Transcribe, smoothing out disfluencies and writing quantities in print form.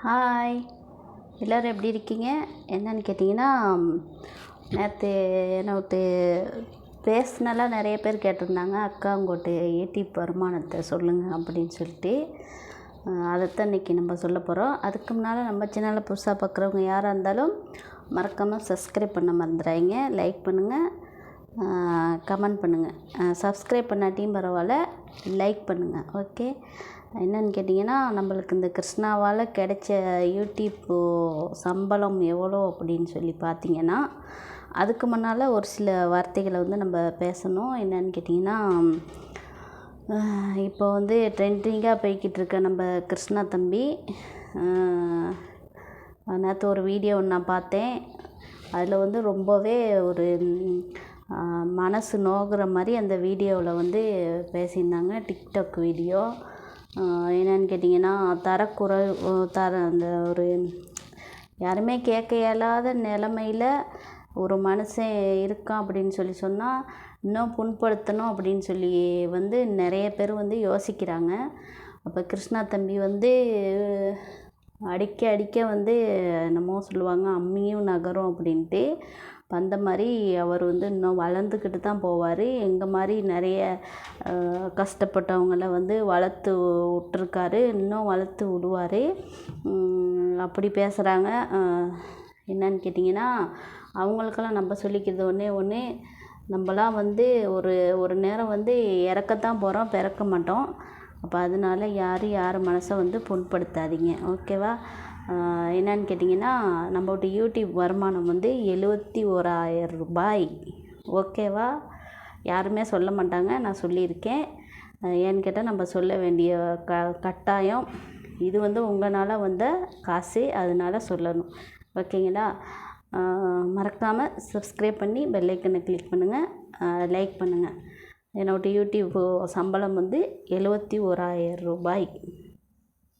Hi, எல்லோரும் எப்படி இருக்கீங்க? என்னன்னு கேட்டிங்கன்னா, நேற்று நேற்று பேசினலாம் நிறைய பேர் கேட்டிருந்தாங்க. அக்கா உங்கள்கிட்ட யூடியூப் வருமானத்தை சொல்லுங்கள் அப்படின்னு சொல்லிட்டு. அதைத்தான் இன்றைக்கி நம்ம சொல்ல போகிறோம். அதுக்கு முன்னால் நம்ம சேனலை புதுசாக பார்க்குறவங்க யாராக இருந்தாலும் மறக்காமல் சப்ஸ்கிரைப் பண்ண மறந்துடாதீங்க. லைக் பண்ணுங்கள், கமெண்ட் பண்ணுங்கள். சப்ஸ்கிரைப் பண்ணாட்டியும் பரவாயில்ல, லைக் பண்ணுங்கள். ஓகே, என்னன்னு கேட்டிங்கன்னா, நம்மளுக்கு இந்த கிருஷ்ணாவால் கிடைச்ச யூடியூப் சம்பளம் எவ்வளோ அப்படின்னு சொல்லி பார்த்தீங்கன்னா, அதுக்கு முன்னால் ஒரு சில வார்த்தைகளை வந்து நம்ம பேசணும். என்னன்னு கேட்டிங்கன்னா, இப்போ வந்து ட்ரெண்டிங்காக போய்கிட்டு இருக்க நம்ம கிருஷ்ணா தம்பி, நேற்று ஒரு வீடியோ நான் பார்த்தேன். அதில் வந்து ரொம்பவே ஒரு மனசு நோகிற மாதிரி அந்த வீடியோவில் வந்து பேசியிருந்தாங்க. TikTok video. என்னென்னு கேட்டிங்கன்னா, அந்த ஒரு யாருமே கேட்க இயலாத நிலமையில் ஒரு மனுஷன் இருக்கான் அப்படின்னு சொன்னால் இன்னும் புண்படுத்தணும் அப்படின்னு சொல்லி வந்து நிறைய பேர் வந்து யோசிக்கிறாங்க. அப்போ கிருஷ்ணா தம்பி வந்து அடிக்க வந்து என்னமோ சொல்லுவாங்க, அம்மியும் நகரும் அப்படின்ட்டு. அந்த மாதிரி அவர் வந்து இன்னும் வளர்ந்துக்கிட்டு தான் போவார். எங்கள் மாதிரி நிறைய கஷ்டப்பட்டவங்கள வந்து வளர்த்து விட்ருக்காரு, இன்னும் வளர்த்து விடுவார். அப்படி பேசுகிறாங்க. என்னன்னு கேட்டிங்கன்னா, அவங்களுக்கெல்லாம் நம்ம சொல்லிக்கிறது ஒன்று, நம்மளாம் வந்து ஒரு நேரம் வந்து இறக்கத்தான் போகிறோம், பிறக்க மாட்டோம். அப்போ அதனால யார் மனசை வந்து புண்படுத்தாதீங்க. ஓகேவா? என்னன்னு கேட்டிங்கன்னா, நம்மளோட யூடியூப் வருமானம் வந்து 71,000 ரூபாய். ஓகேவா? யாருமே சொல்ல மாட்டாங்க, நான் சொல்லியிருக்கேன். ஏன்னு கேட்டால் நம்ம சொல்ல வேண்டிய கட்டாயம். இது வந்து உங்களால் வந்த காசு, அதனால சொல்லணும். ஓகேங்களா? மறக்காமல் சப்ஸ்கிரைப் பண்ணி பெல் ஐக்கனை கிளிக் பண்ணுங்கள், லைக் பண்ணுங்கள். என்னோடய யூடியூப் சம்பளம் வந்து 71,000 ரூபாய்.